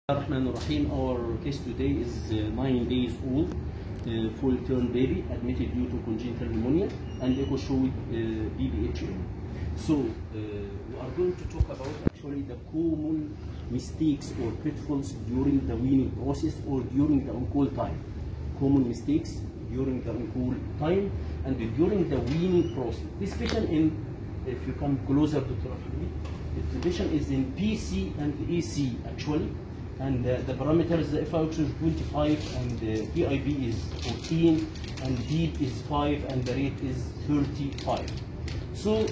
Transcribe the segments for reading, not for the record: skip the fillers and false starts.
Rahman Rahim. Our case today is 9 days old, full-term baby admitted due to congenital pneumonia and echo showed BPH. So we are going to talk about actually the common mistakes or pitfalls during the weaning process or during the on-call time. Common mistakes during the on-call time and during the weaning process. This patient if you come closer to Rahman, the patient is in PC and AC actually. And the parameters, the FiO2 is 25 and the PIB is 14 and DEEP is 5 and the rate is 35. So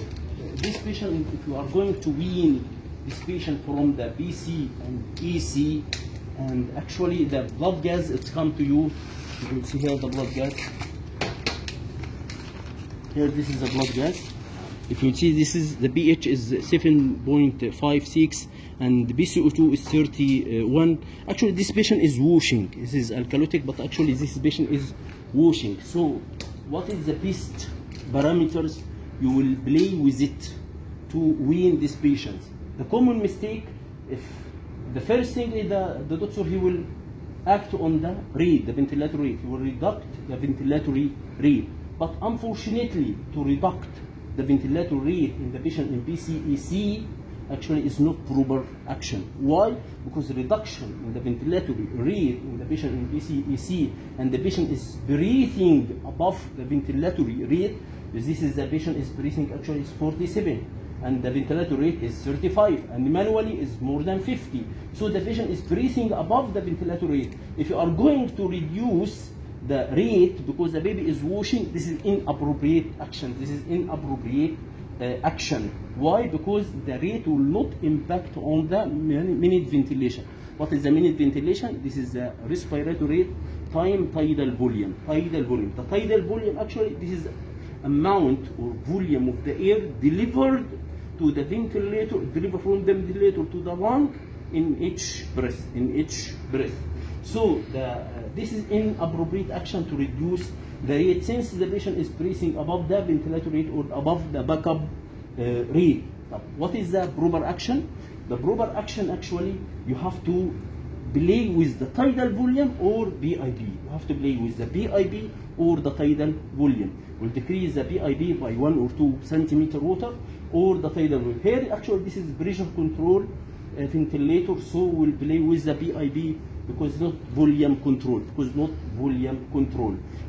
this patient, if you are going to wean this patient from the BC and EC, and actually the blood gas, it's come to you. You can see here the blood gas. Here this is the blood gas. If you see, this is the pH is 7.56 and the BCO2 is 31. Actually, this patient is washing. This is alkalotic, but actually this patient is washing. So, what is the best parameters you will play with it to wean this patient? The common mistake, if the first thing is the doctor, he will act on the rate, the ventilatory rate. He will reduct the ventilatory rate. But unfortunately, to reduct the ventilatory rate in the patient in BCEC actually is not proper action. Why? Because the reduction in the ventilatory rate in the patient in BCEC and the patient is breathing above the ventilatory rate. This is the patient is breathing actually is 47 and the ventilatory rate is 35 and manually is more than 50. So the patient is breathing above the ventilatory rate. If you are going to reduce the rate because the baby is washing, this is inappropriate action. This is inappropriate action. Why? Because the rate will not impact on the minute ventilation. What is the minute ventilation? This is the respiratory rate time tidal volume. Tidal volume. The tidal volume actually this is amount or volume of the air delivered to the ventilator, delivered from the ventilator to the lung in each breath. In each breath. So this is inappropriate action to reduce the rate since the patient is breathing above the ventilator rate or above the backup rate. What is the proper action? The proper action actually you have to play with the tidal volume or PIB. You have to play with the PIB or the tidal volume. We'll decrease the PIB by 1 or 2 centimeter water or the tidal volume. Here actually this is pressure control ventilator, so we'll play with the PIB because not volume control,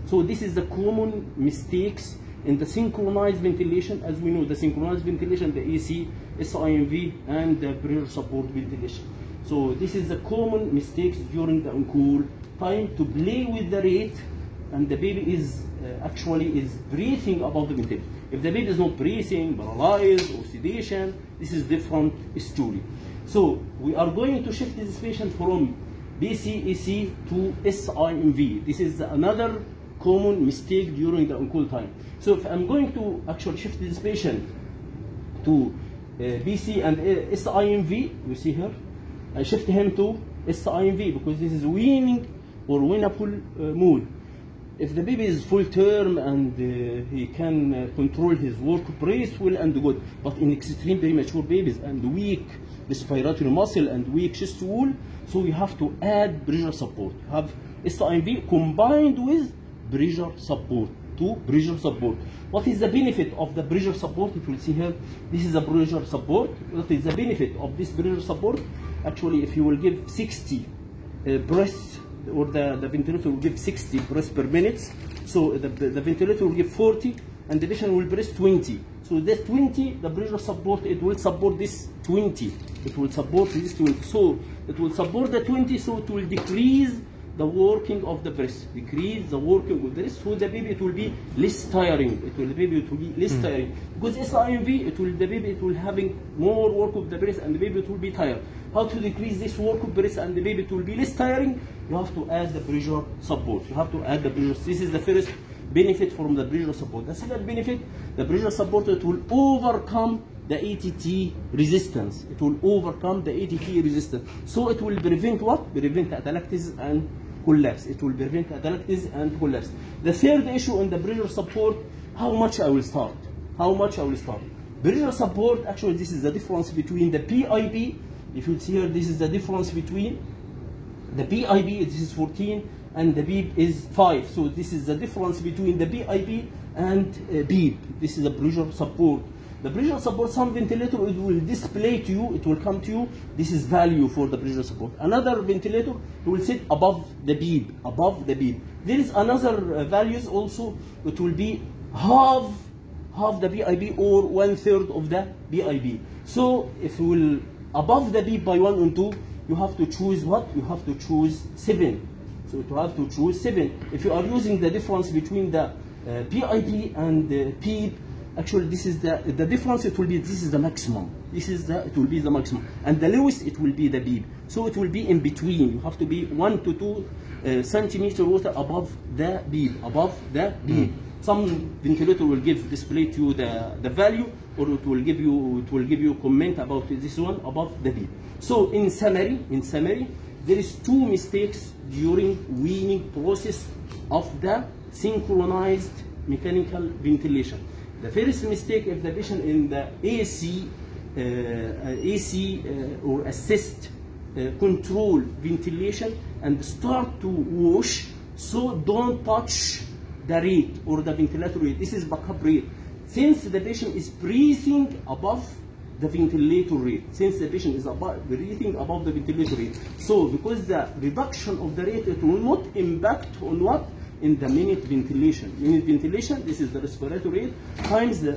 So this is the common mistakes in the synchronized ventilation. As we know, the synchronized ventilation, the AC, SIMV, and the pressure support ventilation. So this is the common mistakes during the on-call time to play with the rate, and the baby is actually is breathing above the ventilator. If the baby is not breathing, paralyzed or sedation, this is different story. So we are going to shift this patient from BCEC to SIMV. This is another common mistake during the on-call time. So if I'm going to actually shift this patient to BC and SIMV, you see here, I shift him to SIMV because this is weaning or winnable mode. If the baby is full term and he can control his work breath well and good, but in extreme premature babies and weak respiratory muscle and weak chest wall, so we have to add pressure support. You have SIMV combined with pressure support to pressure support. What is the benefit of the pressure support? If you see here, this is a pressure support. What is the benefit of this pressure support? Actually, if you will give 60 breaths, or the ventilator will give 60 breaths per minute, so the ventilator will give 40 and the patient will breathe 20. So this 20, the pressure support, it will support this 20. It will support this 20. So it will support the 20, so it will decrease the working of the breast. Decrease the working of the breast, so the baby it will be less tiring. It will be less tiring. Because SIMV, the baby it will having more work of the breast and the baby it will be tired. How to decrease this work of breast and the baby it will be less tiring? You have to add the pressure support. You have to add the pressure. This is the first benefit from the pressure support. The second benefit, the pressure support, it will overcome the ATT resistance. It will overcome the ATT resistance. So it will prevent what? Prevent atelectasis and collapse. It will prevent atelectasis and collapse. The third issue in the pressure support, how much I will start? How much I will start? Pressure support, actually this is the difference between the PIB. If you see here, this is the difference between The BIB, this is 14, and the BIB is 5. So this is the difference between the BIB and BIB. This is the pressure support. The pressure support, some ventilator, it will display to you, it will come to you, this is value for the pressure support. Another ventilator, it will sit above the BIB, above the BIB. There is another values also, it will be half the BIB or 1/3 of the BIB. So if you will above the BIB by 1 and 2, you have to choose what? You have to choose 7. So you have to choose 7. If you are using the difference between the BIB and the PIB, actually this is the difference, it will be, this is the maximum. It will be the maximum. And the lowest, it will be the BIB. So it will be in between. You have to be 1 to 2 centimeter water above the BIB, above the BIB. Some ventilator will display to you the value, or it will give you comment about this one above the BIB. So in summary, there is 2 mistakes during weaning process of the synchronized mechanical ventilation. The first mistake, if the patient in the AC or assist control ventilation and start to wash, so don't touch the rate or the ventilator rate. This is backup rate. Since the patient is breathing above the ventilator rate, breathing above the ventilator rate, so because the reduction of the rate, it will not impact on what? In the minute ventilation. Minute ventilation, this is the respiratory rate times the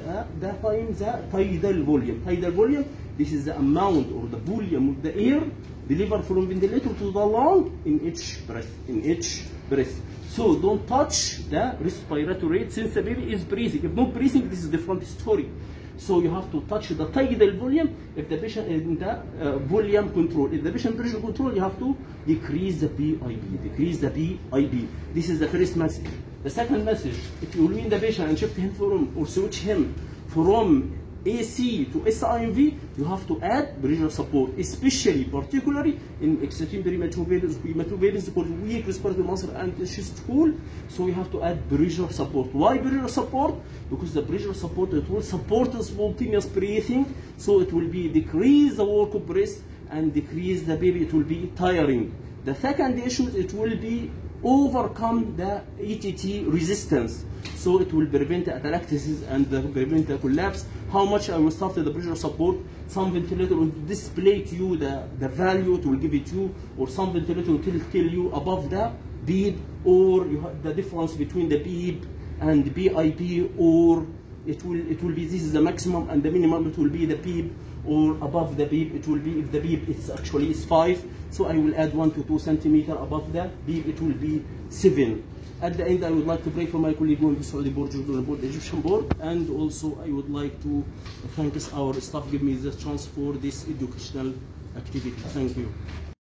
tidal volume. Tidal volume, this is the amount or the volume of the air delivered from ventilator to the lung in each breath. So don't touch the respiratory rate since the baby is breathing. If not breathing, this is a different story. So you have to touch the tidal volume if the patient is in the volume control. If the patient pressure control, you have to decrease the BIB. This is the first message. The second message, if you wean the patient and shift him or switch him from AC to SIMV, you have to add pressure support, particularly in extreme premature babies because weak respiratory muscle and chest wall. So you have to add pressure support. Why pressure support? Because the pressure support, it will support the spontaneous breathing, so it will be decrease the work of breath and decrease the baby. It will be tiring. The second issue, it will be overcome the ETT resistance, so it will prevent atelectasis and prevent the collapse. How much I will start the pressure support? Some ventilator will display to you the value, it will give it to you, or some ventilator will tell you above the BIB, or you have the difference between the BIB and BIB, or it will be, this is the maximum, and the minimum, it will be the BIB, or above the BIB, it will be, if the BIB is 5, so I will add 1 to 2 centimeter above the BIB, it will be 7. At the end, I would like to pray for my colleague on the Saudi board, the Egyptian board, and also I would like to thank our staff give me the chance for this educational activity. Thank you.